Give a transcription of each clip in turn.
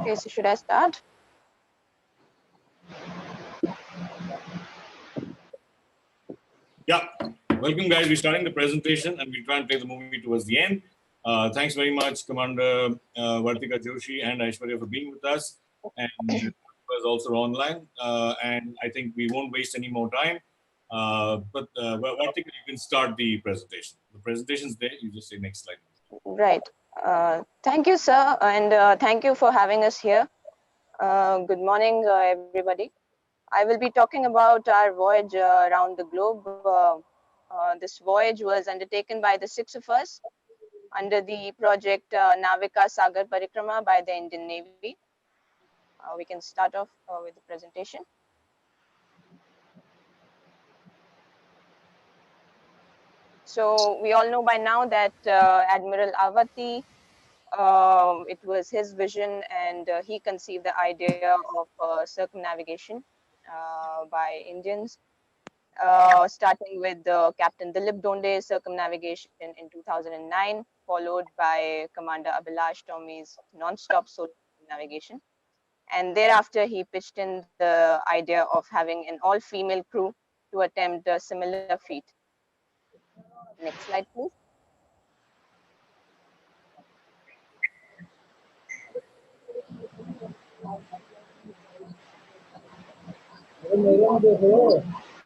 Okay, so should I start? Yeah, welcome guys. We're starting the presentation and we'll try and play the movie towards the end. Thanks very much, Commander Vartika Joshi and Aishwarya for being with us. And was also online. And I think we won't waste any more time. Vartika, you can start the presentation. The presentation's there. You just say next slide. Right. Thank you, sir, and thank you for having us here. Good morning, everybody. I will be talking about our voyage around the globe. This voyage was undertaken by the six of us under the project Navika Sagarparikrama by the Indian Navy. We can start off with the presentation. So we all know by now that Admiral Avati, it was his vision, and he conceived the idea of circumnavigation by Indians, starting with Captain Dilip Donde's circumnavigation in 2009, followed by Commander Abhilash Tommy's non-stop solar navigation. And thereafter, he pitched in the idea of having an all-female crew to attempt a similar feat. Next slide, please.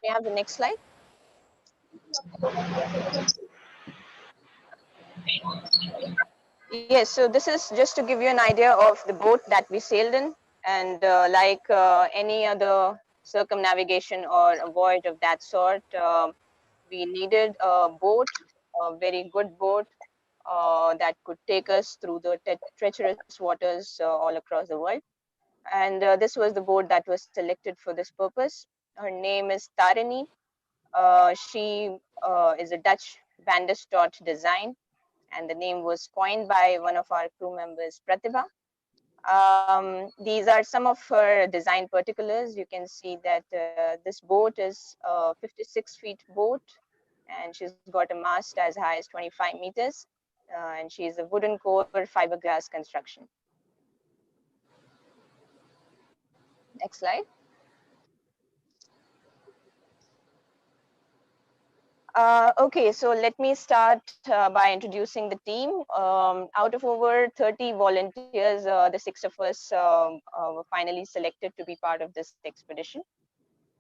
We have the next slide. Yes, so this is just to give you an idea of the boat that we sailed in. And like any other circumnavigation or a voyage of that sort, we needed a boat, a very good boat that could take us through the treacherous waters all across the world. And this was the boat that was selected for this purpose. Her name is Tarini. She is a Dutch Van der Stott design, and the name was coined by one of our crew members, Pratibha. These are some of her design particulars. You can see that this boat is a 56 feet boat, and she's got a mast as high as 25 meters, and she is a wooden core fiberglass construction. Next slide. Okay, so let me start by introducing the team. Out of over 30 volunteers, the six of us were finally selected to be part of this expedition.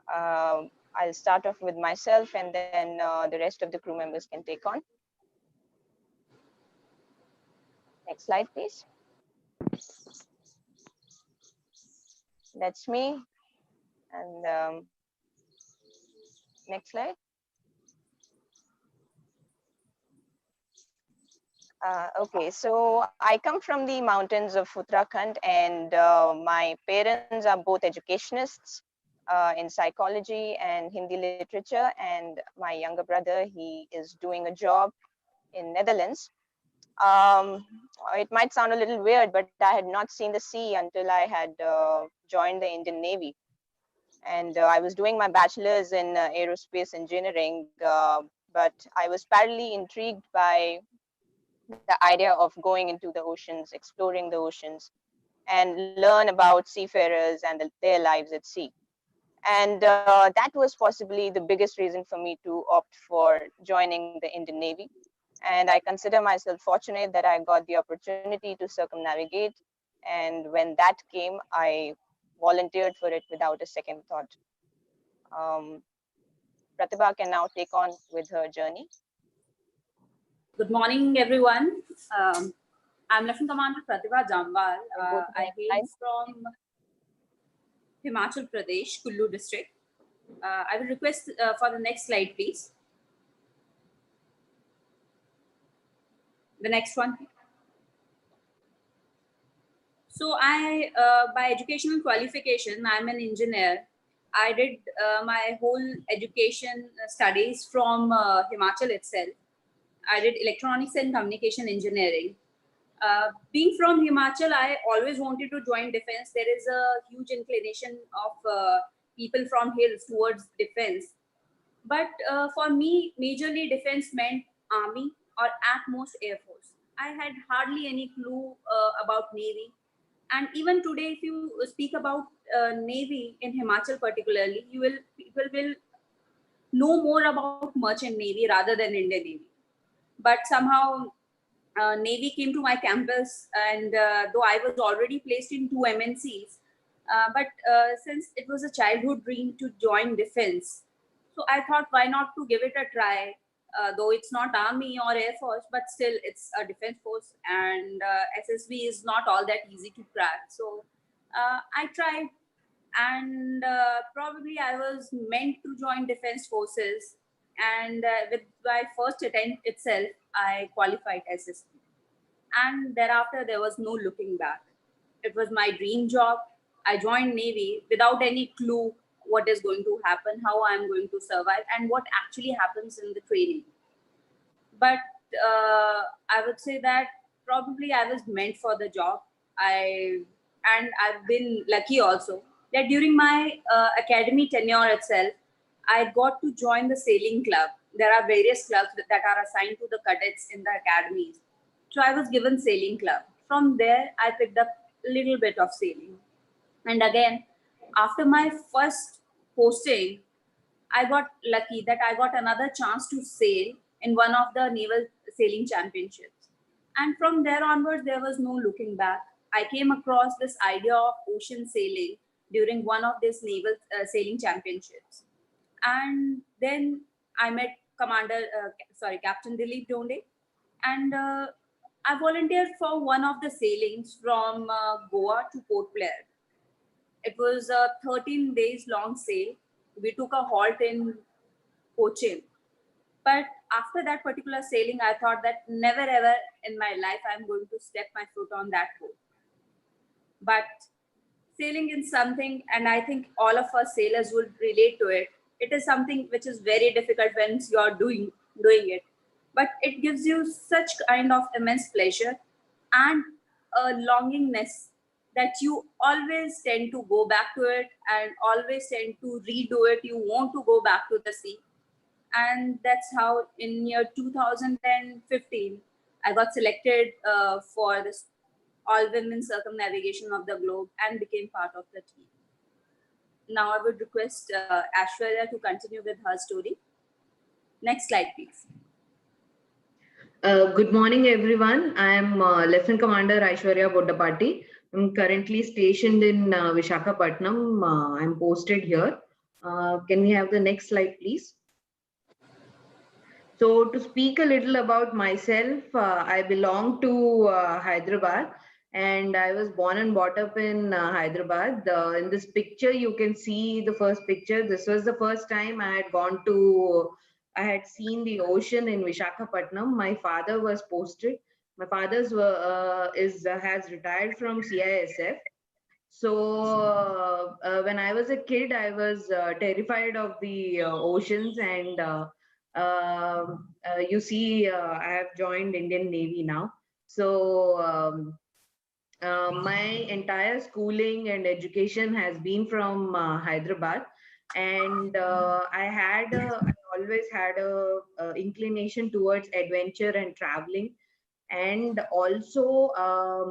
I'll start off with myself, and then the rest of the crew members can take on. Next slide, please. That's me. And next slide. Okay, so I come from the mountains of Uttarakhand, and my parents are both educationists in psychology and Hindi literature, and my younger brother, he is doing a job in Netherlands. It might sound a little weird, but I had not seen the sea until I had joined the Indian Navy. And I was doing my bachelor's in aerospace engineering, but I was parallelly intrigued by the idea of going into the oceans, exploring the oceans, and learn about seafarers and their lives at sea. And that was possibly the biggest reason for me to opt for joining the Indian Navy. And I consider myself fortunate that I got the opportunity to circumnavigate. And when that came, I volunteered for it without a second thought. Pratibha can now take on with her journey. Good morning, everyone. I'm Lieutenant Commander Pratibha Jamwal. I hail from Himachal Pradesh, Kullu district. I will request for the next slide, please. The next one. So I, by educational qualification, I'm an engineer. I did my whole education studies from Himachal itself. I did electronics and communication engineering. Being from Himachal, I always wanted to join defense. There is a huge inclination of people from hills towards defense. But for me, majorly defense meant army or at most air force. I had hardly any clue about Navy. And even today, if you speak about Navy in Himachal particularly, people will know more about Merchant Navy rather than Indian Navy. But somehow Navy came to my campus, and though I was already placed in two MNCs, but since it was a childhood dream to join defense, so I thought, why not to give it a try? Though it's not Army or Air Force, but still it's a defense force, and SSB is not all that easy to crack. So I tried, and probably I was meant to join defense forces. And with my first attempt itself, I qualified SSB, and thereafter there was no looking back. It was my dream job. I joined Navy without any clue what is going to happen, how I'm going to survive, and what actually happens in the training. But I would say that probably I was meant for the job. I've been lucky also that during my academy tenure itself, I got to join the sailing club. There are various clubs that are assigned to the cadets in the academies. So I was given sailing club. From there, I picked up a little bit of sailing. And again, after my first posting, I got lucky that I got another chance to sail in one of the naval sailing championships. And from there onwards, there was no looking back. I came across this idea of ocean sailing during one of these naval sailing championships. And then I met Captain Dilip Donde, and I volunteered for one of the sailings from Goa to Port Blair. It was a 13 days long sail. We took a halt in Cochin. But after that particular sailing, I thought that never ever in my life I'm going to step my foot on that boat. But sailing is something, and I think all of us sailors would relate to it. It is something which is very difficult when you're doing it, but it gives you such kind of immense pleasure and a longingness that you always tend to go back to it and always tend to redo it. You want to go back to the sea, and that's how in year 2015 I got selected for this all women circumnavigation of the globe and became part of the team. Now I would request Ashwarya to continue with her story. Next slide, please. Good morning, everyone. I am Lieutenant Commander Aishwarya Boddapati. I'm currently stationed in Visakhapatnam. I'm posted here. Can we have the next slide, please? So to speak a little about myself, I belong to Hyderabad, and I was born and brought up in Hyderabad. In this picture, you can see the first picture. This was the first time I had seen the ocean in Visakhapatnam. My father was posted. My father's has retired from CISF. So when I was a kid, I was terrified of the oceans, and you see, I have joined Indian Navy now. So my entire schooling and education has been from Hyderabad, and I always had a inclination towards adventure and traveling. And also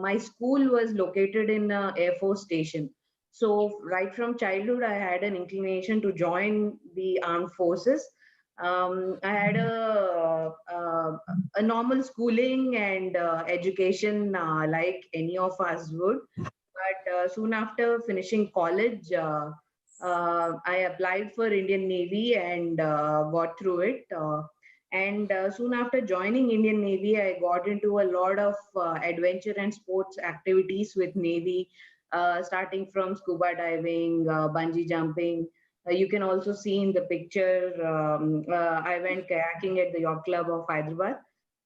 my school was located in Air Force Station. So right from childhood, I had an inclination to join the armed forces. I had a normal schooling and education like any of us would. But soon after finishing college, I applied for Indian Navy and got through it. And soon after joining Indian Navy, I got into a lot of adventure and sports activities with Navy, starting from scuba diving, bungee jumping. You can also see in the picture, I went kayaking at the Yacht Club of Hyderabad.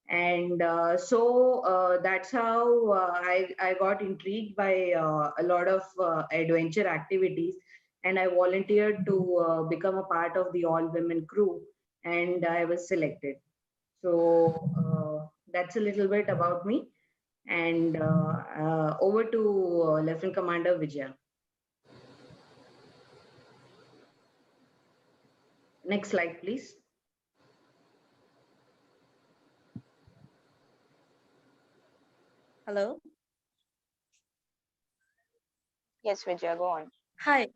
And that's how I got intrigued by a lot of adventure activities. And I volunteered to become a part of the all-women crew, and I was selected. So that's a little bit about me. And over to Lieutenant Commander Vijaya. Next slide, please. Hello. Yes, Vijaya, go on. Hi.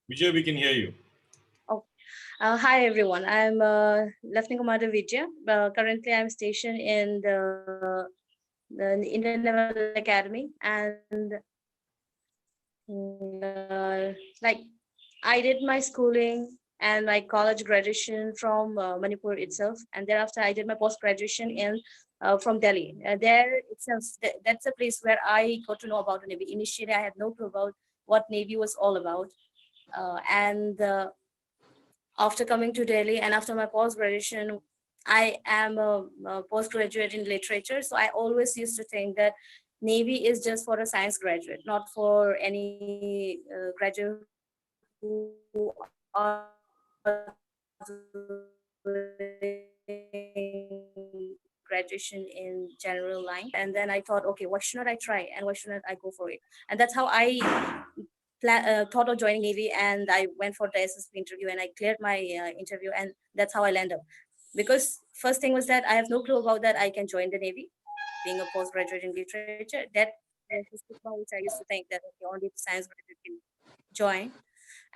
Vijay, we can hear you. Oh, Hi everyone. I'm Lieutenant Commander Vijay. Currently, I'm stationed in the Indian Naval Academy, and like I did my schooling and my college graduation from Manipur itself, and thereafter I did my post graduation in from Delhi. There itself, that's a place where I got to know about the Navy. Initially, I had no clue about what Navy was all about, and after coming to Delhi and after my post graduation, I am a postgraduate in literature. So I always used to think that Navy is just for a science graduate, not for any graduate who are doing graduation in general line. And then I thought, okay, why should not I try and why should not I go for it? And that's how I thought of joining Navy, and I went for the SSB interview and I cleared my interview, and that's how I landed up. Because first thing was that I have no clue about that I can join the Navy, being a postgraduate in literature. That was the stigma which I used to think that okay, only the science graduate can join.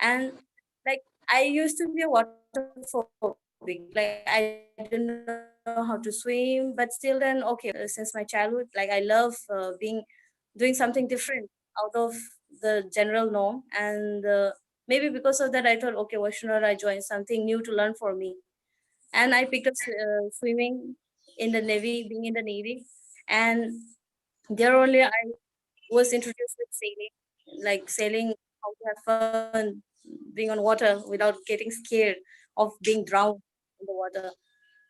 And like I used to be a water phobic, like I didn't know how to swim, but still then okay, since my childhood, like I love being doing something different out of the general norm, and maybe because of that I thought okay, why should not I join something new to learn for me. And I picked up swimming in the Navy, being in the Navy, and there only I was introduced with sailing, like sailing, how to have fun being on water without getting scared of being drowned in the water,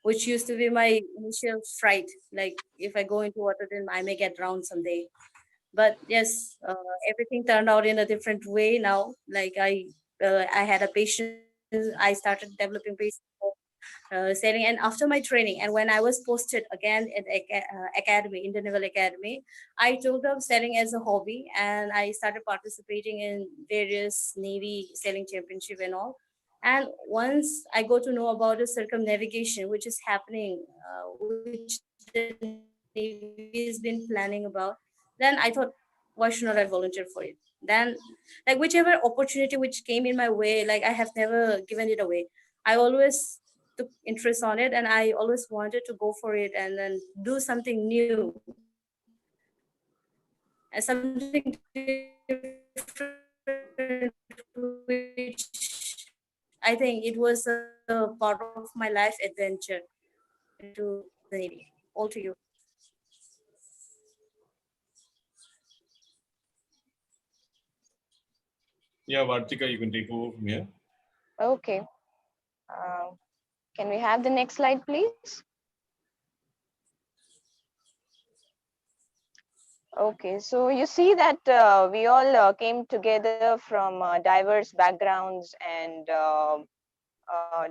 which used to be my initial fright. Like if I go into water, then I may get drowned someday. But yes, everything turned out in a different way now. Like I had a patience. I started developing patience sailing. And after my training, and when I was posted again at academy, Indian Naval Academy, I took up sailing as a hobby, and I started participating in various Navy sailing championship and all. And once I got to know about the circumnavigation, which is happening, which the Navy has been planning about, then I thought, why should not I volunteer for it? Then, like whichever opportunity which came in my way, like I have never given it away. I always took interest on it, and I always wanted to go for it and then do something new and something different, which I think it was a part of my life adventure to join the Navy. All to you. Yeah, Vartika, you can take over from here. Okay. Uh, can we have the next slide, please? Okay, so you see that we all came together from diverse backgrounds and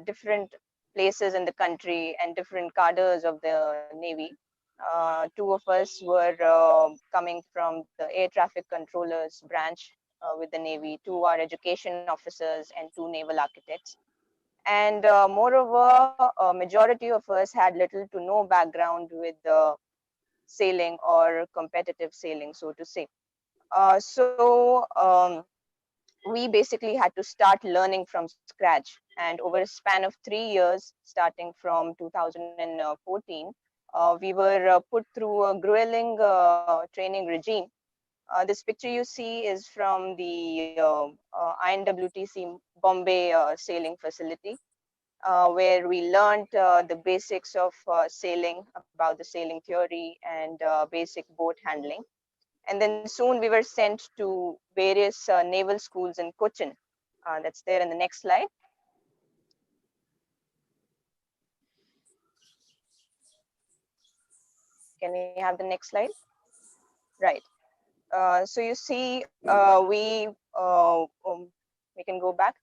different places in the country and different cadres of the Navy. Two of us were coming from the air traffic controllers branch with the Navy, two are education officers, and two naval architects. And moreover, a majority of us had little to no background with sailing or competitive sailing, so to say. So we basically had to start learning from scratch. And over a span of 3 years, starting from 2014, we were put through a grueling training regime. This picture you see is from the INWTC Bombay sailing facility, where we learned the basics of sailing, about the sailing theory and basic boat handling. And then soon we were sent to various naval schools in Cochin. That's there in the next slide. Can we have the next slide? Right. So you see, we can go back.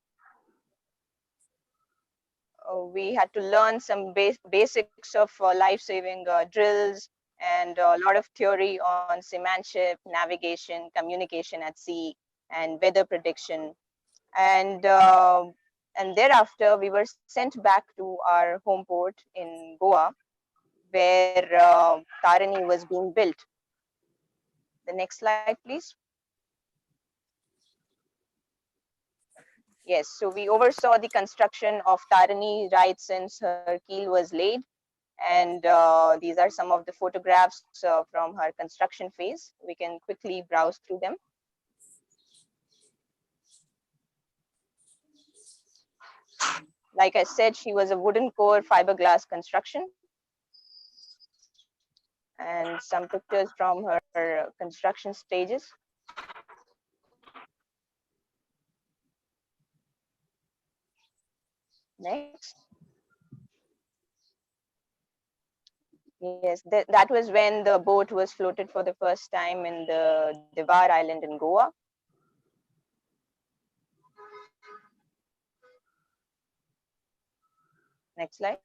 We had to learn some basics of life-saving drills and a lot of theory on seamanship, navigation, communication at sea, and weather prediction. And thereafter we were sent back to our home port in Goa, where Tarini was being built. The next slide, please. Yes, so we oversaw the construction of Tarini right since her keel was laid. And these are some of the photographs from her construction phase. We can quickly browse through them. Like I said, she was a wooden core fiberglass construction. And some pictures from her construction stages. Next. Yes, that was when the boat was floated for the first time in the Devar Island in Goa. Next slide.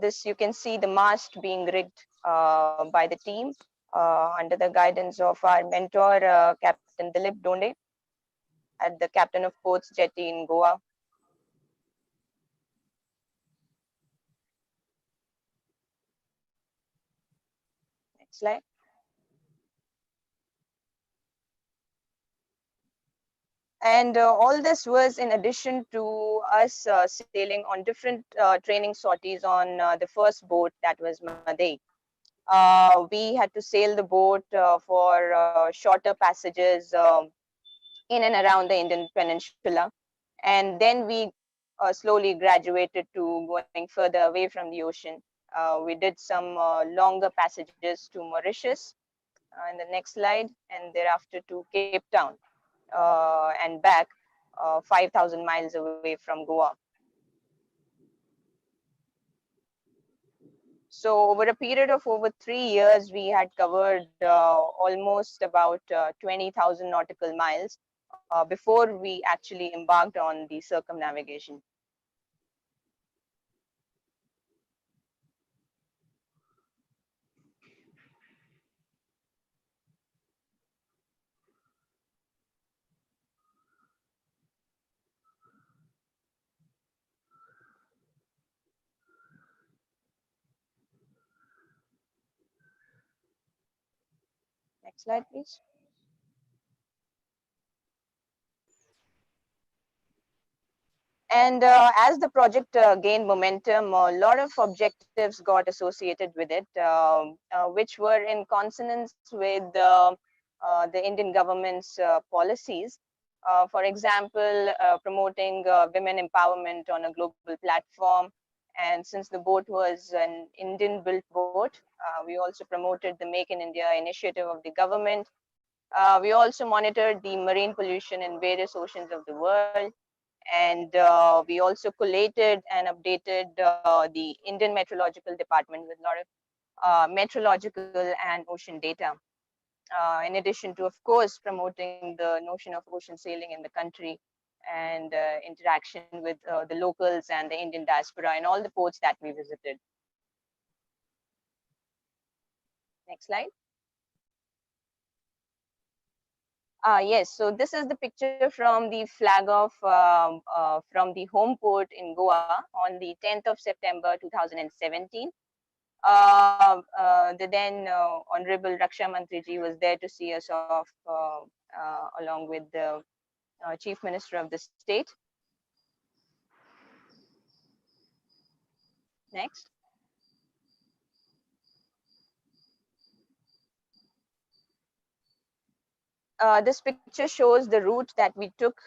This you can see the mast being rigged by the team under the guidance of our mentor, Captain Dilip Donde, at the Captain of Ports Jetty in Goa. Next slide. And all this was in addition to us sailing on different training sorties on the first boat, that was Madei. We had to sail the boat for shorter passages in and around the Indian Peninsula. And then we slowly graduated to going further away from the ocean. We did some longer passages to Mauritius in the next slide, and thereafter to Cape Town and back 5,000 miles away from Goa. So over a period of over 3 years, we had covered almost about 20,000 nautical miles before we actually embarked on the circumnavigation. Next slide, please. And as the project gained momentum, a lot of objectives got associated with it, which were in consonance with the Indian government's policies. For example, promoting women empowerment on a global platform. And since the boat was an Indian-built boat, we also promoted the Make in India initiative of the government. We also monitored the marine pollution in various oceans of the world. And we also collated and updated the Indian Meteorological Department with a lot of meteorological and ocean data. In addition to, of course, promoting the notion of ocean sailing in the country and interaction with the locals and the Indian diaspora in all the ports that we visited. Next slide. Yes, so this is the picture from the flag off from the home port in Goa on the 10th of September 2017. The then Honorable Raksha Mantri ji was there to see us off along with the Chief Minister of the state. Next. This picture shows the route that we took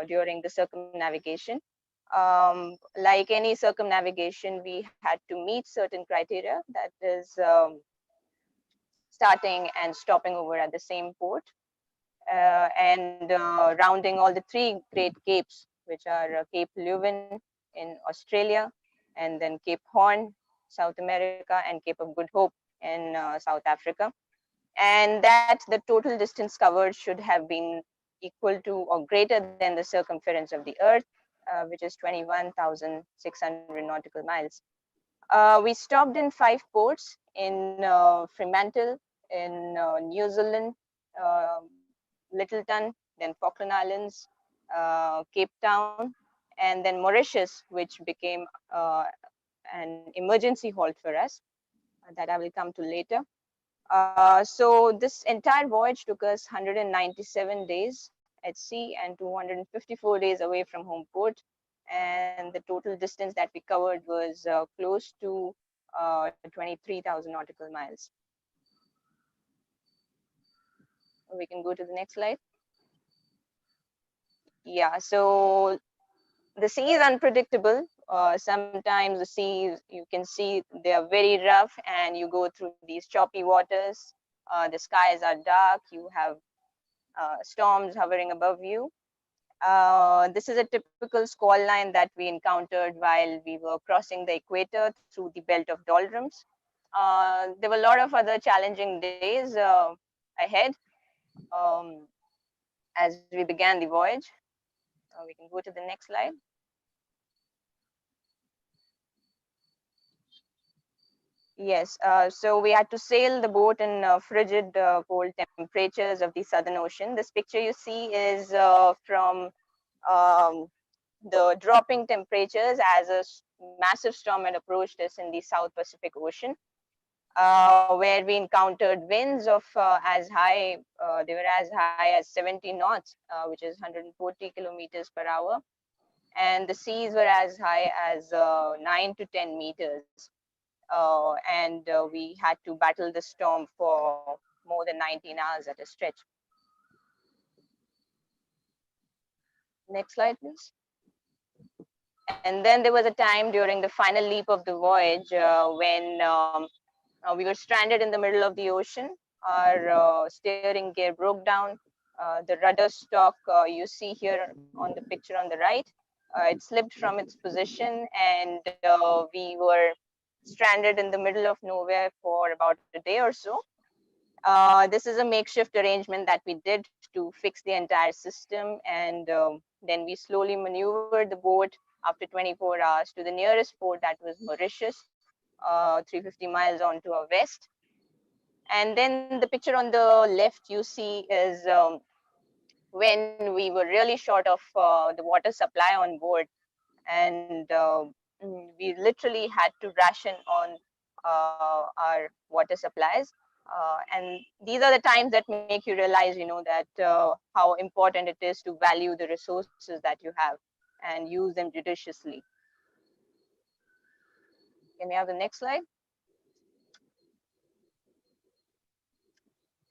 during the circumnavigation. Like any circumnavigation, we had to meet certain criteria, that is starting and stopping over at the same port and rounding all the three great capes, which are Cape Leuven in Australia, and then Cape Horn, South America, and Cape of Good Hope in South Africa. And that the total distance covered should have been equal to or greater than the circumference of the Earth, which is 21,600 nautical miles. We stopped in 5 ports in Fremantle, in New Zealand, Littleton, then Falkland Islands, Cape Town, and then Mauritius, which became an emergency halt for us that I will come to later. So this entire voyage took us 197 days at sea and 254 days away from home port. And the total distance that we covered was close to 23,000 nautical miles. We can go to the next slide. Yeah, so the sea is unpredictable. Sometimes the seas, you can see they are very rough and you go through these choppy waters. The skies are dark. You have storms hovering above you. This is a typical squall line that we encountered while we were crossing the equator through the belt of doldrums. There were a lot of other challenging days ahead as we began the voyage. We can go to the next slide. Yes, so we had to sail the boat in frigid cold temperatures of the Southern Ocean. This picture you see is from um, the dropping temperatures as a massive storm had approached us in the South Pacific Ocean, where we encountered winds of they were as high as 70 knots, which is 140 kilometers per hour. And the seas were as high as 9 to 10 meters. And we had to battle the storm for more than 19 hours at a stretch. Next slide, please. And then there was a time during the final leap of the voyage when we were stranded in the middle of the ocean. Our steering gear broke down. The rudder stalk you see here on the picture on the right, it slipped from its position, and we were stranded in the middle of nowhere for about a day or so. This is a makeshift arrangement that we did to fix the entire system, and then we slowly maneuvered the boat after 24 hours to the nearest port, that was Mauritius, 350 miles on to our west. And then the picture on the left you see is when we were really short of the water supply on board, and we literally had to ration on our water supplies. And these are the times that make you realize, that how important it is to value the resources that you have and use them judiciously. Can we have the next slide?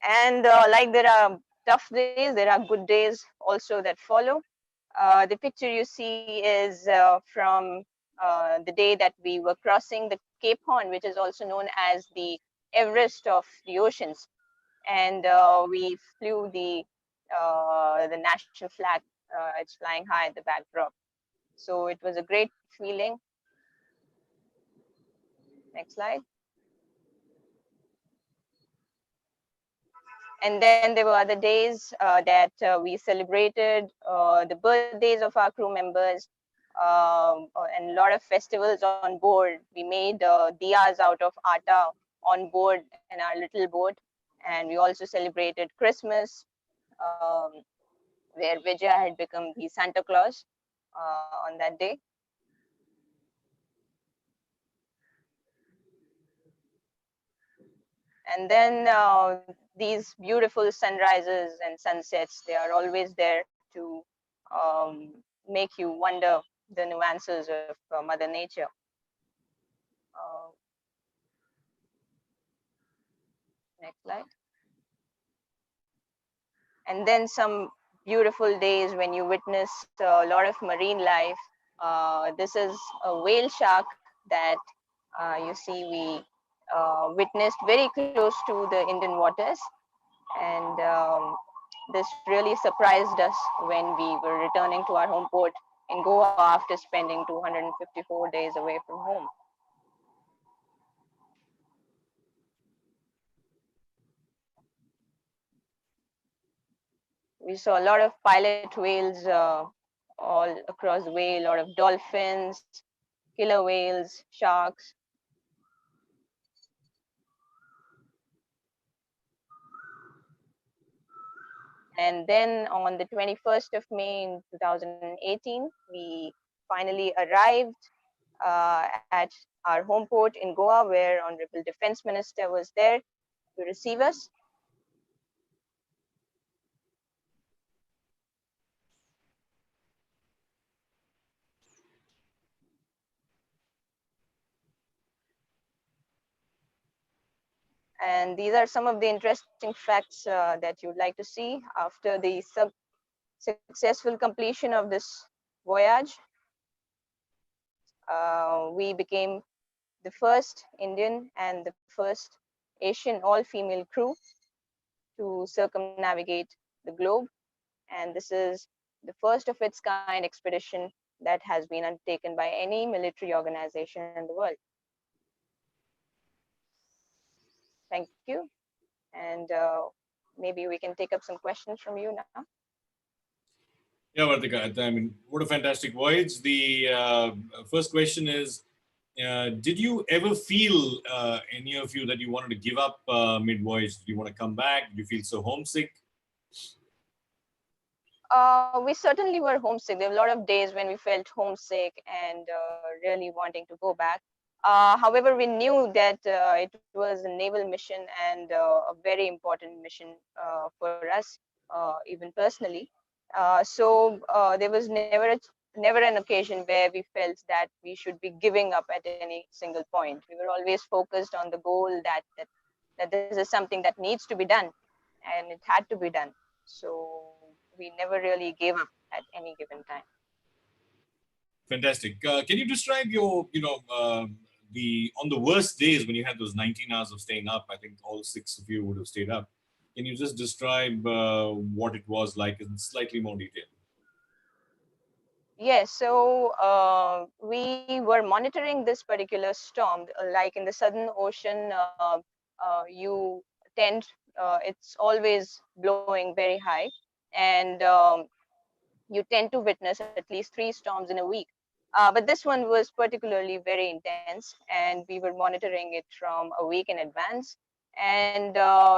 And like there are tough days, there are good days also that follow. The picture you see is from the day that we were crossing the Cape Horn, which is also known as the Everest of the oceans. And we flew the national flag. It's flying high at the backdrop. So it was a great feeling. Next slide. And then there were other days that we celebrated the birthdays of our crew members, and a lot of festivals on board. We made diyas out of atta on board in our little boat. And we also celebrated Christmas, where Vijaya had become the Santa Claus on that day. And then these beautiful sunrises and sunsets, they are always there to make you wonder the nuances of Mother Nature. Next slide. And then some beautiful days when you witness a lot of marine life. This is a whale shark that you see we witnessed very close to the Indian waters. And this really surprised us when we were returning to our home port in Goa after spending 254 days away from home. We saw a lot of pilot whales all across the way, a lot of dolphins, killer whales, sharks. And then on the 21st of May in 2018, we finally arrived at our home port in Goa, where Honorable Defense Minister was there to receive us. And these are some of the interesting facts that you'd like to see after the successful completion of this voyage. We became the first Indian and the first Asian all-female crew to circumnavigate the globe. And this is the first of its kind expedition that has been undertaken by any military organization in the world. Thank you. And maybe we can take up some questions from you now. Yeah, Vartika, I mean, what a fantastic voyage. The first question is, did you ever feel, any of you, that you wanted to give up mid-voyage? Did you want to come back? Did you feel so homesick? We certainly were homesick. There were a lot of days when we felt homesick and really wanting to go back. However, we knew that it was a naval mission and a very important mission for us, even personally. There was never an occasion where we felt that we should be giving up at any single point. We were always focused on the goal that this is something that needs to be done, and it had to be done. So we never really gave up at any given time. Fantastic. Can you describe your, on the worst days when you had those 19 hours of staying up? I think all 6 of you would have stayed up. Can you just describe what it was like in slightly more detail? Yes, so we were monitoring this particular storm. Like in the Southern Ocean, you tend, it's always blowing very high, and you tend to witness at least 3 storms in a week. But this one was particularly very intense, and we were monitoring it from a week in advance. And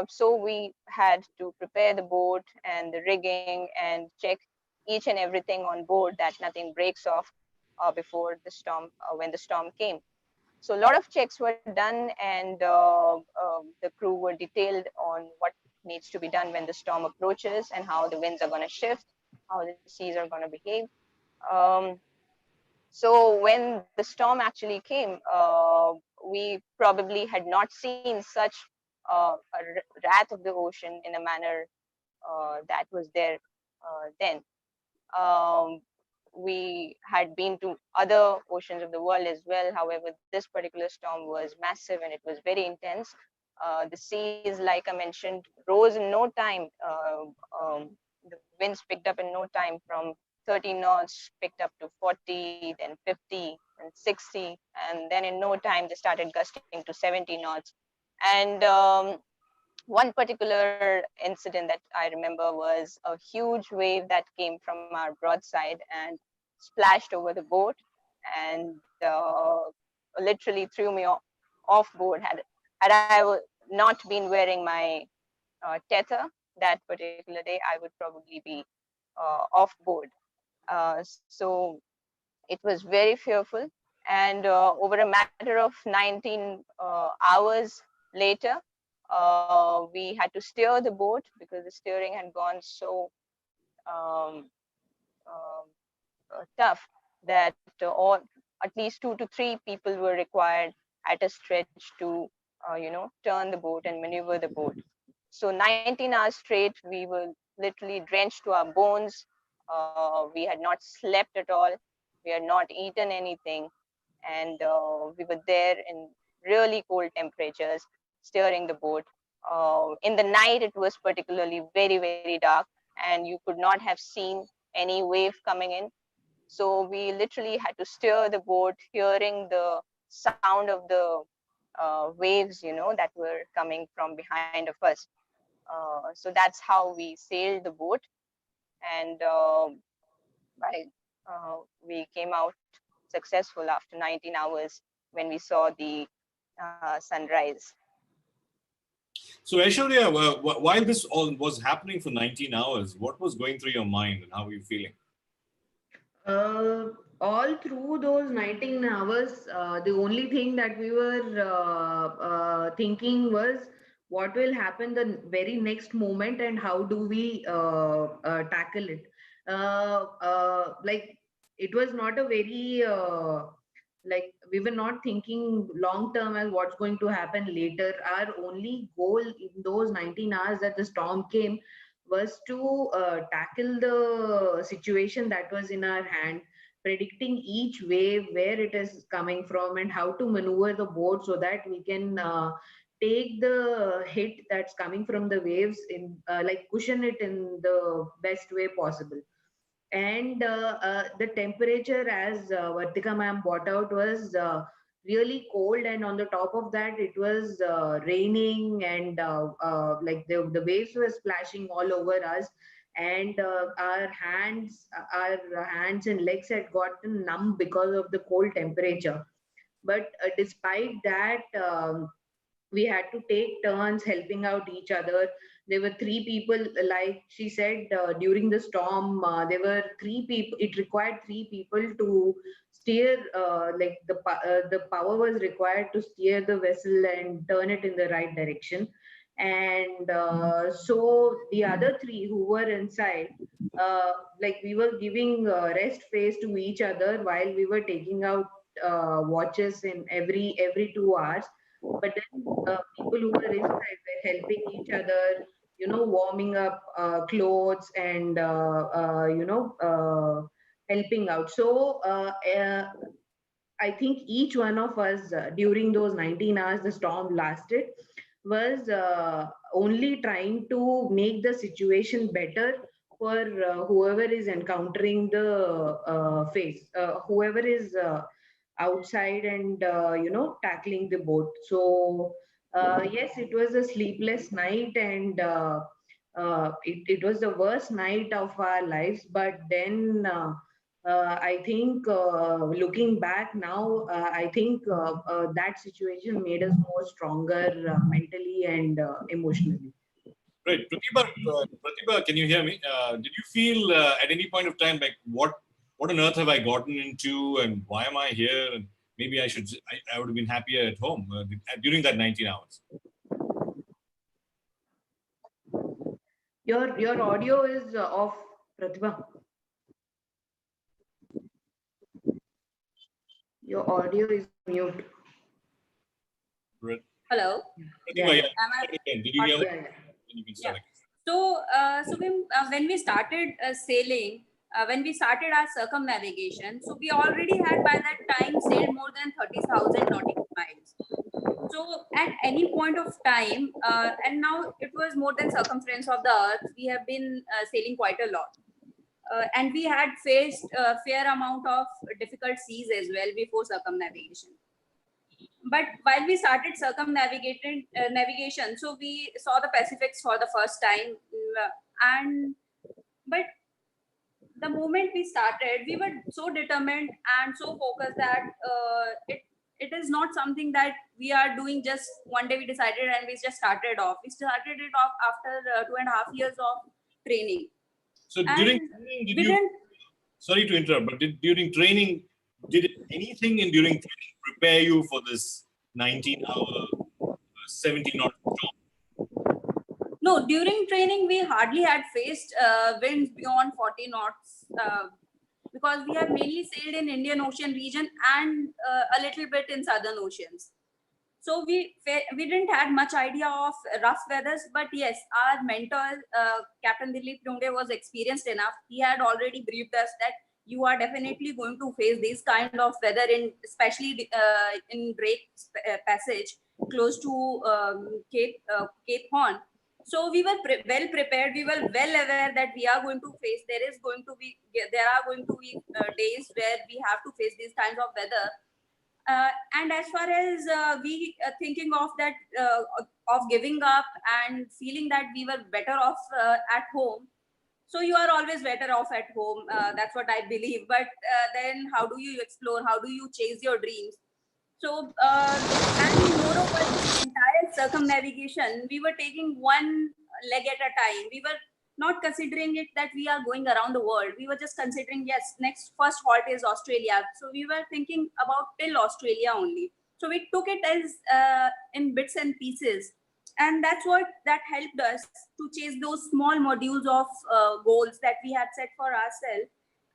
so we had to prepare the boat and the rigging and check each and everything on board that nothing breaks off before the storm, when the storm came. So a lot of checks were done, and the crew were detailed on what needs to be done when the storm approaches and how the winds are going to shift, how the seas are going to behave. Um, so when the storm actually came, we probably had not seen such wrath of the ocean in a manner that was there then. Um, we had been to other oceans of the world as well. However, this particular storm was massive and it was very intense. The seas, like I mentioned, rose in no time. The winds picked up in no time, from 30 knots picked up to 40, then 50, and 60. And then in no time, they started gusting to 70 knots. And one particular incident that I remember was a huge wave that came from our broadside and splashed over the boat, and literally threw me off board. Had I not been wearing my tether that particular day, I would probably be off board. So it was very fearful. And over a matter of 19 hours later, we had to steer the boat because the steering had gone so um, tough that all, at least 2 to 3 people were required at a stretch to turn the boat and maneuver the boat. So 19 hours straight, we were literally drenched to our bones. We had not slept at all. We had not eaten anything. And we were there in really cold temperatures, steering the boat. In the night, it was particularly very, very dark, and you could not have seen any wave coming in. So we literally had to steer the boat, hearing the sound of the waves, that were coming from behind of us. So that's how we sailed the boat, and we came out successful after 19 hours when we saw the sunrise. So, Aishwarya, while this all was happening for 19 hours, what was going through your mind and how were you feeling? all through those 19 hours, the only thing that we were thinking was what will happen the very next moment and how do we tackle it. Like it was not a very like we were not thinking long term as what's going to happen later. Our only goal in those 19 hours that the storm came was to tackle the situation that was in our hand, predicting each wave, where it is coming from, and how to maneuver the boat so that we can take the hit that's coming from the waves in like cushion it in the best way possible. And the temperature, as Vartika ma'am brought out, was really cold, and on the top of that it was raining, and like the waves were splashing all over us, and our hands and legs had gotten numb because of the cold temperature. But despite that, we had to take turns helping out each other. There were three people, like she said, during the storm, there were three people. It required three people to steer, like the power was required to steer the vessel and turn it in the right direction. And so the other three who were inside, like we were giving rest phase to each other while we were taking out watches in every 2 hours. But then people who were inside were helping each other, warming up clothes and helping out. So I think each one of us during those 19 hours the storm lasted was only trying to make the situation better for whoever is encountering the phase, whoever is outside and tackling the boat. So yes, it was a sleepless night, and it was the worst night of our lives. But then I think looking back now, I think that situation made us more stronger mentally and emotionally. Right. Pratibha, can you hear me? Did you feel at any point of time like what on earth have I gotten into and why am I here? And maybe I would have been happier at home during that 19 hours. Your audio is off, Pratibha. Your audio is on mute. Hello. Pratibha, Yeah. Did you hear me? Yeah. You can start again. So, when we started sailing, when we started our circumnavigation, so we already had by that time sailed more than 30,000 nautical miles. So at any point of time, and now it was more than circumference of the earth, we have been sailing quite a lot. And we had faced a fair amount of difficult seas as well before circumnavigation. But while we started navigation, so we saw the Pacifics for the first time, but the moment we started, we were so determined and so focused that it is not something that we are doing just one day. We decided and we just started off. We started it off after 2.5 years of training. So during training, sorry to interrupt, but during training, did anything during training prepare you for this 19-hour, 70-knot storm? No, during training, we hardly had faced winds beyond 40 knots because we have mainly sailed in Indian Ocean region and a little bit in Southern Oceans. So we didn't have much idea of rough weathers, but yes, our mentor, Captain Dilip Dunge, was experienced enough. He had already briefed us that you are definitely going to face this kind of weather, especially in Drake Passage, close to Cape Horn. So we were well prepared. We were well aware that we are going to face. There are going to be days where we have to face these kinds of weather. And as far as we thinking of that, of giving up and feeling that we were better off at home. So you are always better off at home. That's what I believe. But then how do you explore? How do you chase your dreams? So, and moreover, the entire circumnavigation, we were taking one leg at a time. We were not considering it that we are going around the world. We were just considering, yes, next first halt is Australia. So we were thinking about till Australia only. So we took it as in bits and pieces. And that's what that helped us to chase those small modules of goals that we had set for ourselves.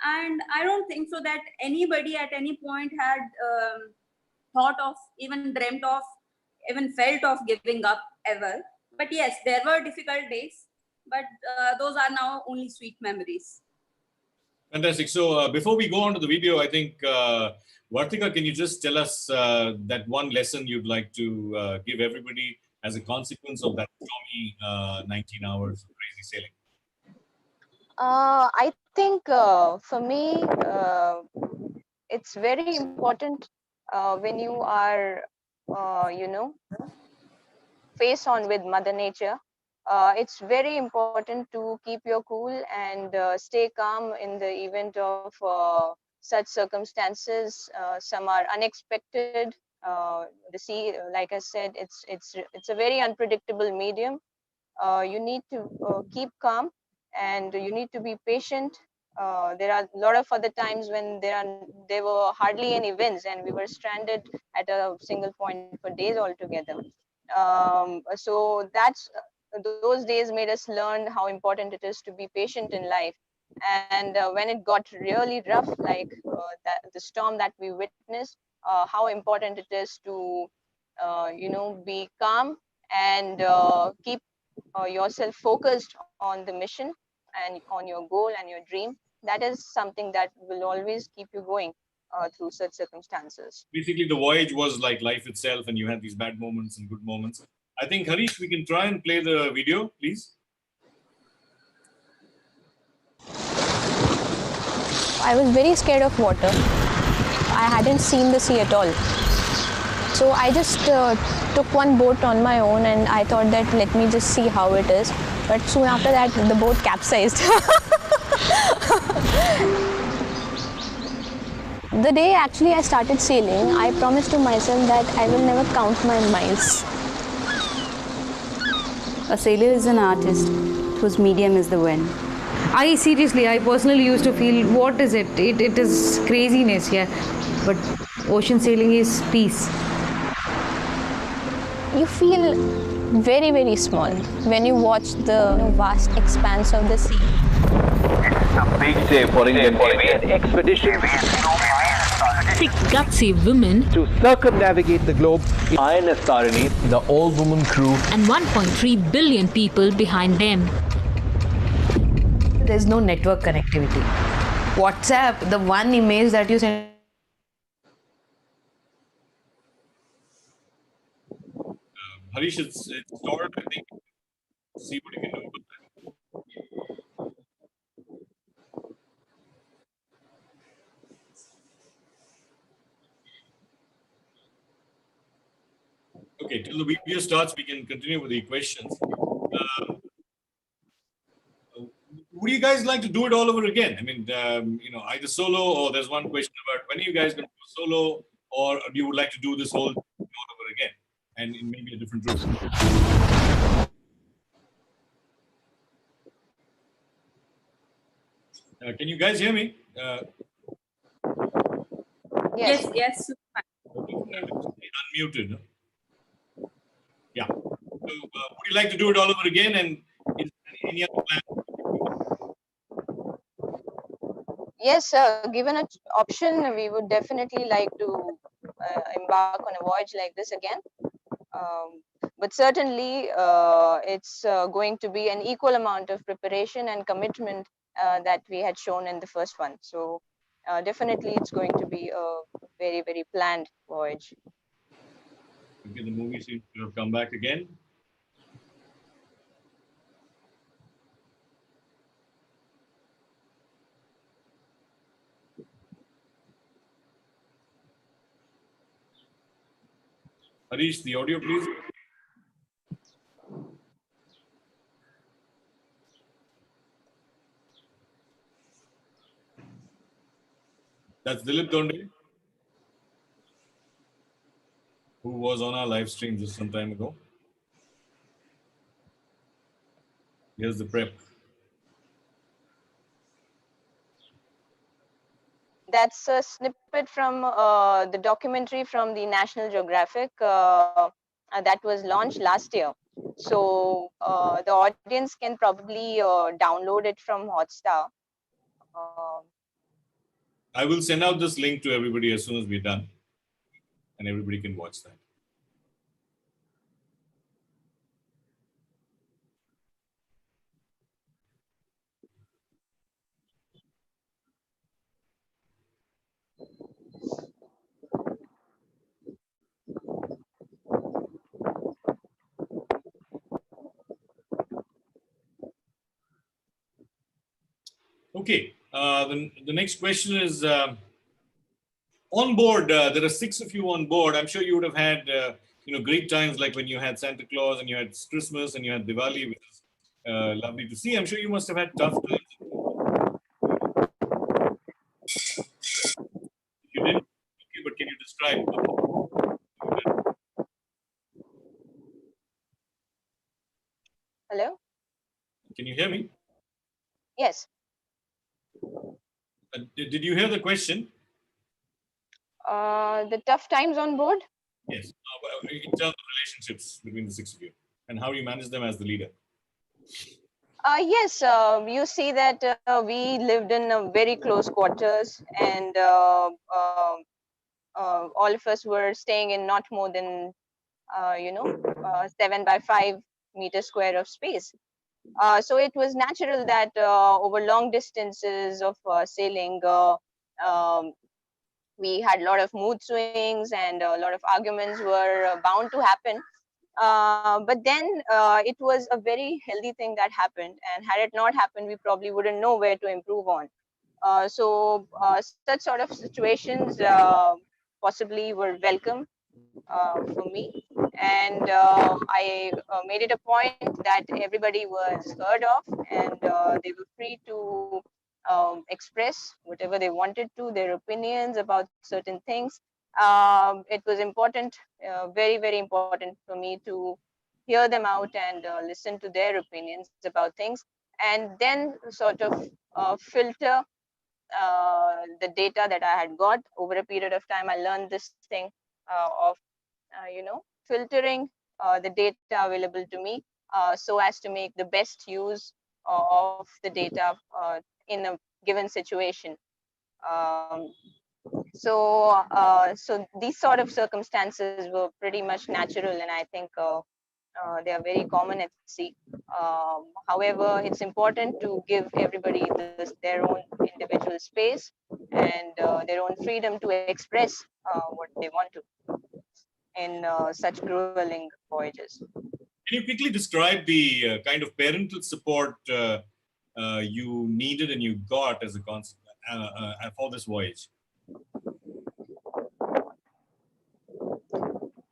And I don't think so that anybody at any point had thought of, even dreamt of, even felt of giving up ever. But yes, there were difficult days, but those are now only sweet memories. Fantastic. So before we go on to the video, I think, Vartika, can you just tell us that one lesson you'd like to give everybody as a consequence of that stormy 19 hours of crazy sailing? I think for me, it's very important when you are, face on with Mother Nature. It's very important to keep your cool and stay calm in the event of such circumstances. Some are unexpected. The sea, like I said, it's a very unpredictable medium. You need to keep calm, and you need to be patient. There are a lot of other times when there were hardly any winds, and we were stranded at a single point for days altogether. So those days made us learn how important it is to be patient in life. And when it got really rough, like the storm that we witnessed, how important it is to be calm and keep yourself focused on the mission and on your goal and your dream. That is something that will always keep you going through such circumstances. Basically, the voyage was like life itself, and you had these bad moments and good moments. I think, Harish, we can try and play the video, please. I was very scared of water. I hadn't seen the sea at all. So I just took one boat on my own, and I thought that let me just see how it is. But soon after that, the boat capsized. The day actually I started sailing, I promised to myself that I will never count my miles. A sailor is an artist whose medium is the wind. I personally used to feel, what is it? It is craziness, yeah. But ocean sailing is peace. You feel very, very small when you watch the vast expanse of the sea. It's a big day for Indian Navy expedition. Six gutsy women To circumnavigate the globe, INS Tarini, the all-woman crew, and 1.3 billion people behind them. There's no network connectivity. WhatsApp, the one image that you send. Harish, it's stored, I think. See what you can do about that. Okay, till the video starts, we can continue with the questions. Would you guys like to do it all over again? I mean, either solo, or there's one question about when are you guys going to go solo, or you would like to do this whole thing all over again and in maybe a different route? Can you guys hear me? Yes, yes. Unmuted. Yeah. So, would you like to do it all over again? And is there any other plan? Yes, sir. Given an option, we would definitely like to embark on a voyage like this again. But certainly, it's going to be an equal amount of preparation and commitment that we had shown in the first one. So definitely, it's going to be a very, very planned voyage. Okay, the movie seems to have come back again. Harish, the audio, please. That's Dilip Donde, who was on our live stream just some time ago. Here's the prep. That's a snippet from the documentary from the National Geographic that was launched last year. So the audience can probably download it from Hotstar. Um I will send out this link to everybody as soon as we're done, and everybody can watch that. Okay. The next question is on board. There are 6 of you on board. I'm sure you would have had great times, like when you had Santa Claus and you had Christmas and you had Diwali, which is lovely to see. I'm sure you must have had tough times. If you didn't, okay, but can you describe? Hello? Can you hear me? Yes. Did you hear the question? The tough times on board? Yes. In terms of relationships between the 6 of you and how you manage them as the leader. Yes, you see that we lived in very close quarters, and all of us were staying in not more than 7 by 5 meter square of space. So it was natural that over long distances of sailing, um, we had a lot of mood swings, and a lot of arguments were bound to happen. But then it was a very healthy thing that happened, and had it not happened, we probably wouldn't know where to improve on. So such sort of situations possibly were welcome for me, and I made it a point that everybody was heard of, and they were free to express whatever they wanted to, their opinions about certain things. It was important, very, very important for me to hear them out and listen to their opinions about things, and then sort of filter the data that I had got over a period of time. I learned this thing of filtering the data available to me so as to make the best use of the data in a given situation. Um, so these sort of circumstances were pretty much natural, and I think they are very common at sea. However, it's important to give everybody their own individual space and their own freedom to express what they want to in such grueling voyages. Can you quickly describe the kind of parental support you needed and you got as a concept for this voyage?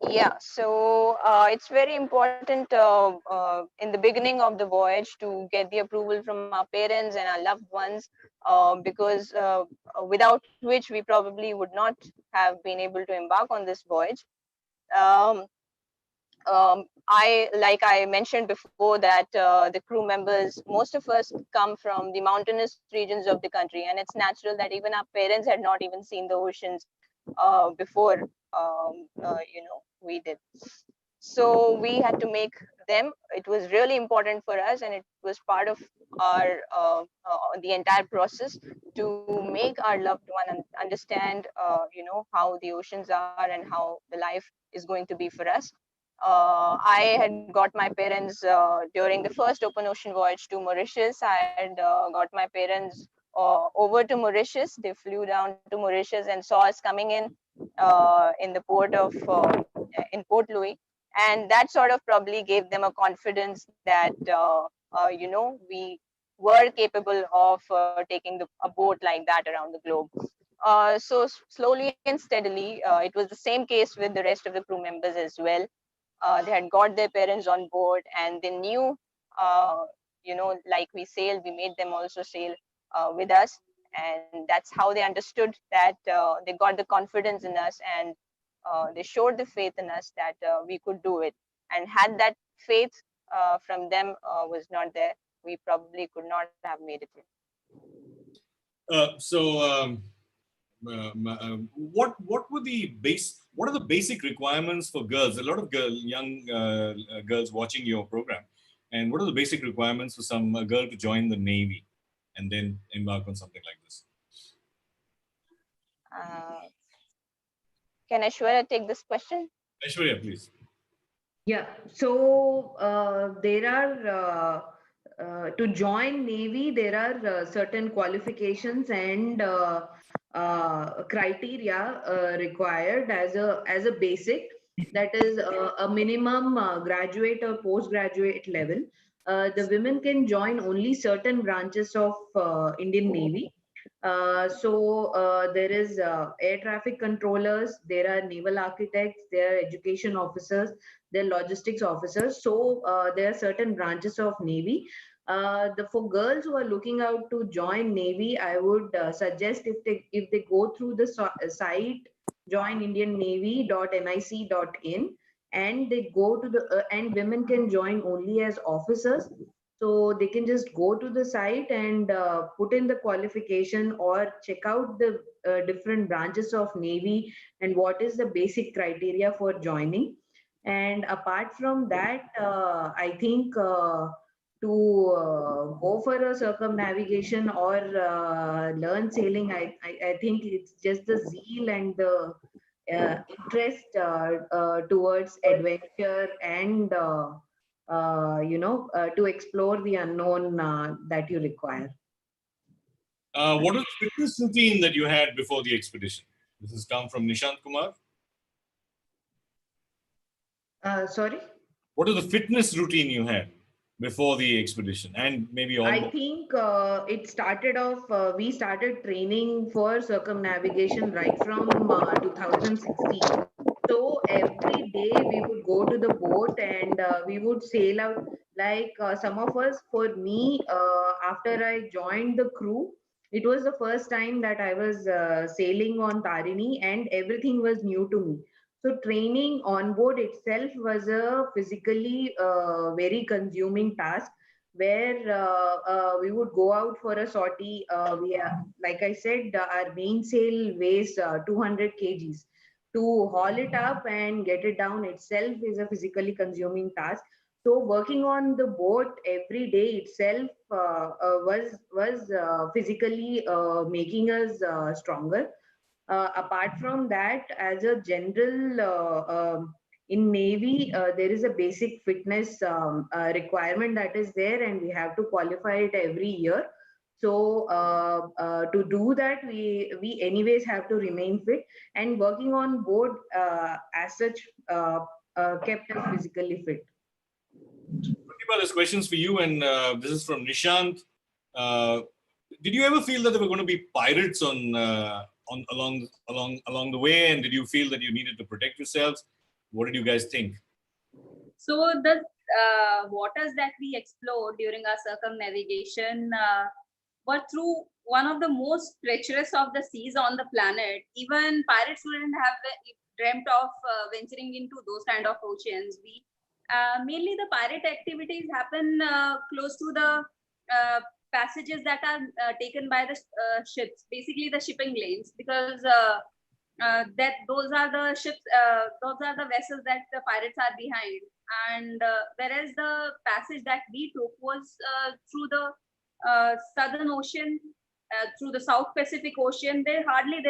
Yeah, so it's very important in the beginning of the voyage to get the approval from our parents and our loved ones, because without which we probably would not have been able to embark on this voyage. Um, like I mentioned before, that the crew members, most of us come from the mountainous regions of the country, and it's natural that even our parents had not even seen the oceans before we did. So we had to make them. It was really important for us, and it was part of our the entire process to make our loved one understand how the oceans are and how the life is going to be for us. I had got my parents during the first open ocean voyage to Mauritius. I had got my parents over to Mauritius. They flew down to Mauritius and saw us coming in the port of in Port Louis, and that sort of probably gave them a confidence that we were capable of taking a boat like that around the globe. So slowly and steadily, it was the same case with the rest of the crew members as well. They had got their parents on board, and they knew, like we sailed, we made them also sail with us, and that's how they understood that they got the confidence in us, and they showed the faith in us that we could do it. And had that faith from them was not there, we probably could not have made it. So what were the what are the basic requirements for girls? A lot of young girls watching your program, and what are the basic requirements for some girl to join the Navy and then embark on something like this? Can Aishwarya take this question? Aishwarya, please. Yeah, so there are to join Navy, there are certain qualifications and criteria required as a basic. That is a minimum graduate or postgraduate level. The women can join only certain branches of Indian Navy. There is air traffic controllers, there are naval architects, there are education officers, there are logistics officers. So there are certain branches of Navy. For girls who are looking out to join Navy, I would suggest if they go through the site joinindiannavy.nic.in and they go to the and women can join only as officers. So they can just go to the site and put in the qualification or check out the different branches of Navy and what is the basic criteria for joining. And apart from that, I think to go for a circumnavigation or learn sailing, I think it's just the zeal and the interest towards adventure and to explore the unknown that you require. What was the fitness routine that you had before the expedition? This has come from Nishant Kumar. Sorry? What is the fitness routine you had before the expedition and maybe on? I think it started off, we started training for circumnavigation right from 2016. So every day we would go to the boat and we would sail out. Like some of us, for me, after I joined the crew, it was the first time that I was sailing on Tarini and everything was new to me. So training on board itself was a physically very consuming task where we would go out for a sortie. Like I said, our mainsail weighs 200 kgs. To haul it up and get it down itself is a physically consuming task. So working on the boat every day itself was physically making us stronger. Apart from that, as a general in Navy, there is a basic fitness requirement that is there, and we have to qualify it every year. So to do that, we anyways have to remain fit, and working on board as such kept us physically fit. Pratibha, there's questions for you, and this is from Nishant. Did you ever feel that there were going to be pirates along the way, and did you feel that you needed to protect yourselves? What did you guys think? So the waters that we explored during our circumnavigation were through one of the most treacherous of the seas on the planet. Even pirates wouldn't have dreamt of venturing into those kind of oceans. Mainly the pirate activities happen close to the passages that are taken by the ships, basically the shipping lanes, because those are the ships, those are the vessels that the pirates are behind. And whereas the passage that we took was through the Southern Ocean, through the South Pacific Ocean, there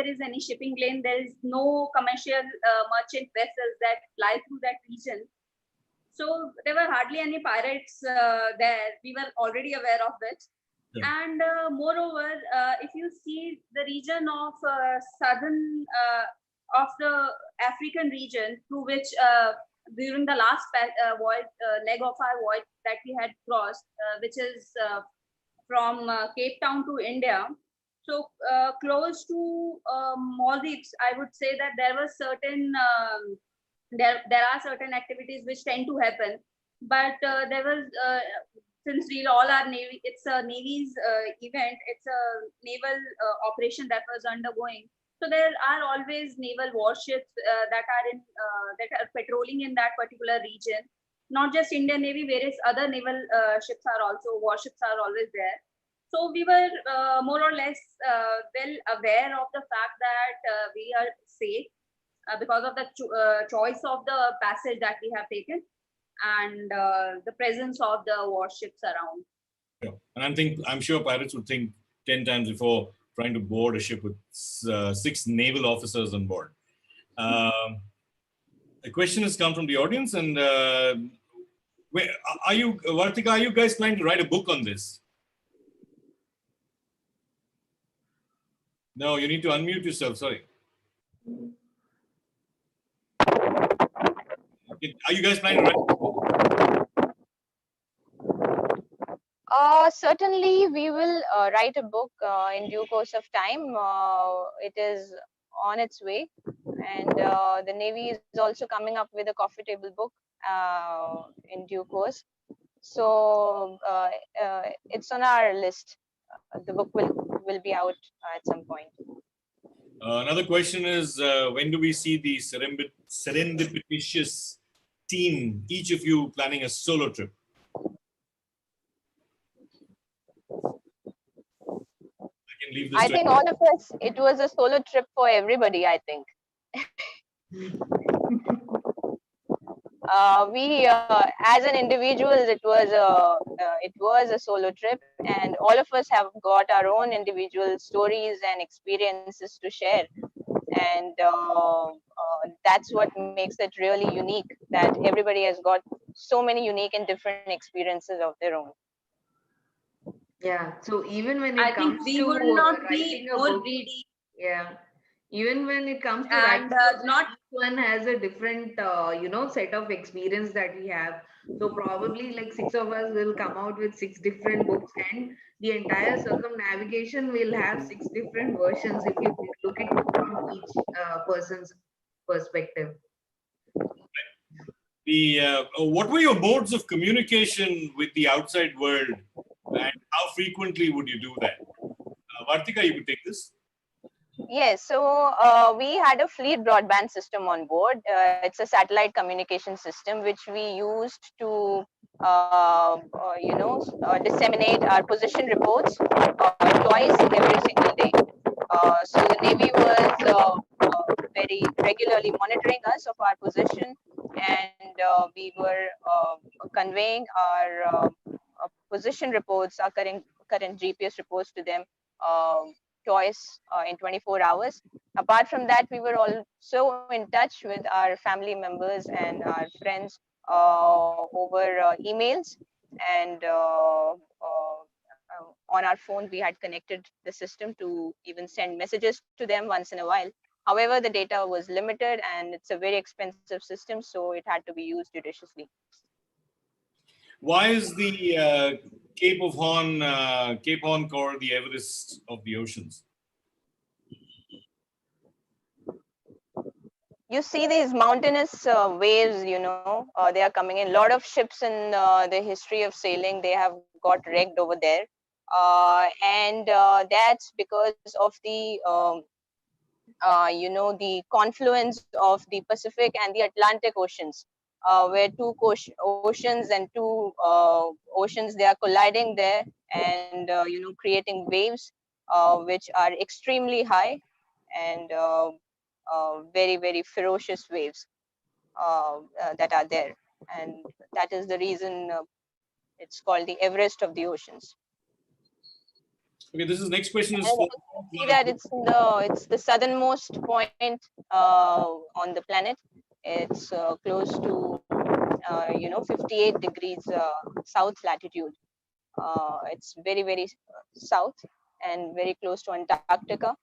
is any shipping lane. There is no commercial merchant vessels that fly through that region. So there were hardly any pirates there. We were already aware of it. Yeah. And moreover, if you see the region of southern of the African region, through which during the last leg of our voyage that we had crossed, which is from Cape Town to India, so close to Maldives, I would say that there were certain there are certain activities which tend to happen, but there was since we all are Navy, it's a Navy's event, it's a naval operation that was undergoing. So there are always naval warships that are patrolling in that particular region. Not just Indian Navy, various other naval ships are also, warships are always there. So we were more or less well aware of the fact that we are safe because of the choice of the passage that we have taken and the presence of the warships around. Yeah. And I'm sure pirates would think 10 times before trying to board a ship with 6 naval officers on board. A question has come from the audience, and where are you, Vartika? Are you guys planning to write a book on this? No, you need to unmute yourself. Sorry. Are you guys planning to write a book? Certainly, we will write a book in due course of time. It is on its way, and the Navy is also coming up with a coffee table book in due course. So it's on our list. The book will be out at some point. Another question is, when do we see the serendipitous team, each of you planning a solo trip? I think all of us, it was a solo trip for everybody, I think. As an individual, it was a solo trip, and all of us have got our own individual stories and experiences to share. And that's what makes it really unique, that everybody has got so many unique and different experiences of their own. Yeah, so even when it comes we to would not writing be a more book, greedy. yeah, even when it comes to And writing, not each one has a different, set of experience that we have. So probably like 6 of us will come out with 6 different books, and the entire circumnavigation will have 6 different versions if you look at it from each person's perspective. What were your modes of communication with the outside world, and how frequently would you do that? Vartika, you could take this. Yes, so we had a fleet broadband system on board. It's a satellite communication system which we used to, disseminate our position reports twice every single day. So the Navy was very regularly monitoring us of our position, and we were conveying our position reports, our current GPS reports to them twice in 24 hours. Apart from that, we were also in touch with our family members and our friends over emails, and on our phone we had connected the system to even send messages to them once in a while. However, the data was limited and it's a very expensive system, so it had to be used judiciously. Why is the Cape Horn core the Everest of the oceans? You see these mountainous waves, they are coming in. A lot of ships in the history of sailing, they have got wrecked over there. And that's because of the, the confluence of the Pacific and the Atlantic Oceans, where two oceans and two oceans, they are colliding there and, creating waves which are extremely high and very, very ferocious waves that are there. And that is the reason it's called the Everest of the oceans. Okay, this is next question. See that it's the southernmost point on the planet. It's close to 58 degrees south latitude. It's very, very south and very close to Antarctica.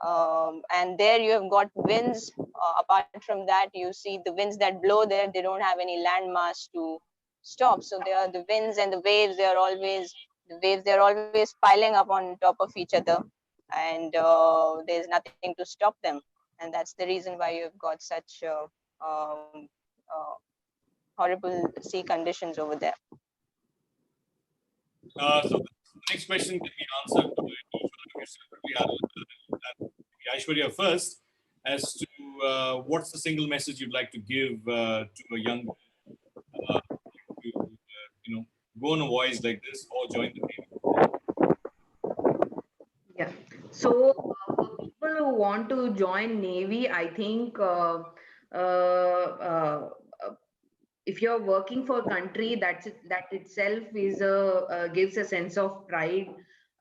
And there you have got winds. Apart from that, you see the winds that blow there, they don't have any land mass to stop. So there are the winds and the waves, they're always piling up on top of each other, and there's nothing to stop them. And that's the reason why you've got such horrible sea conditions over there. So the next question can be answered by Aishwarya first, as to what's the single message you'd like to give to a young to go on a voyage like this or join the Navy? So for people who want to join Navy, I think uh, if you're working for a country, that itself is gives a sense of pride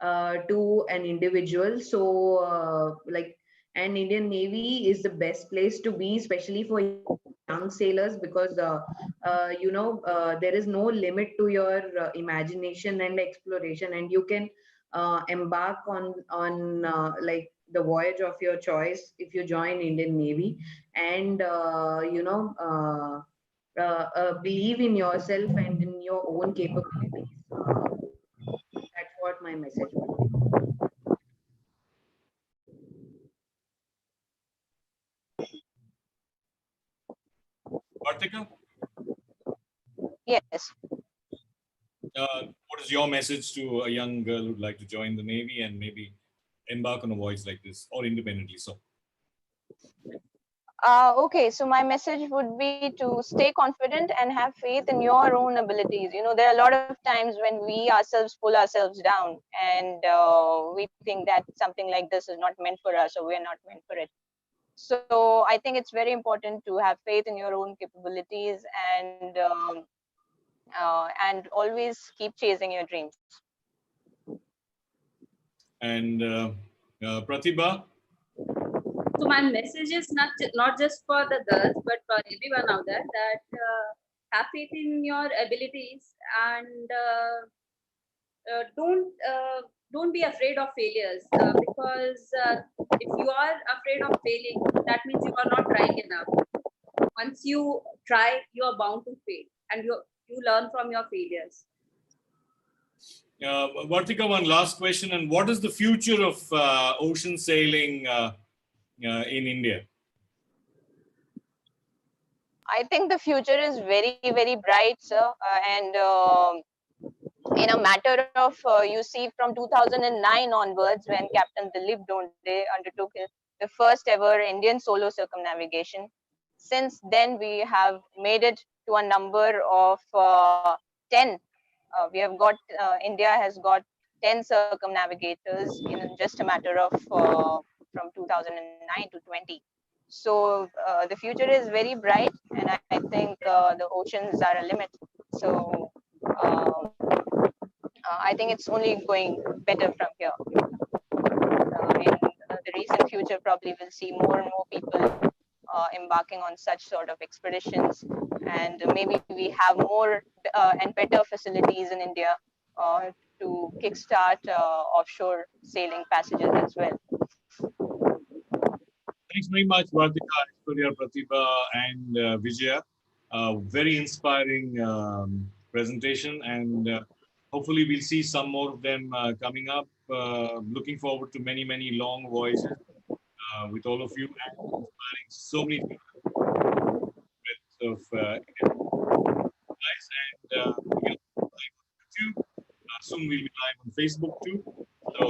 to an individual. So like, an Indian Navy is the best place to be, especially for young sailors, because there is no limit to your imagination and exploration, and you can embark on like the voyage of your choice if you join Indian Navy. And believe in yourself and in your own capabilities. That's what my message would be. Kartika, Yes. what is your message to a young girl who'd like to join the Navy and maybe embark on a voyage like this, or independently so? Okay, so my message would be to stay confident and have faith in your own abilities. There are a lot of times when we ourselves pull ourselves down, and we think that something like this is not meant for us, or we're not meant for it. So I think it's very important to have faith in your own capabilities, and always keep chasing your dreams. And Pratibha, So my message is not just for the girls, but for everyone out there, that have faith in your abilities, and don't be afraid of failures, because if you are afraid of failing, that means you are not trying enough. Once you try, you are bound to fail, and you learn from your failures. Vartika, one last question. And what is the future of ocean sailing in India? I think the future is very, very bright, sir. And in a matter of, you see, from 2009 onwards, when Captain Dilip Donde undertook the first ever Indian solo circumnavigation. Since then, we have made it to a number of 10. We have got, India has got 10 circumnavigators in just a matter of from 2009 to 20. So the future is very bright, and I think the oceans are a limit. So I think it's only going better from here. In the recent future, probably we'll see more and more people embarking on such sort of expeditions, and maybe we have more and better facilities in India to kickstart offshore sailing passages as well. Thanks very much, Vartika, Aishwarya, Pratibha, and Vijaya. Very inspiring presentation, and hopefully we'll see some more of them coming up. Looking forward to many, many long voyages with all of you, and inspiring so many people of guys. And we'll be live on YouTube. Soon we'll be live on Facebook too. So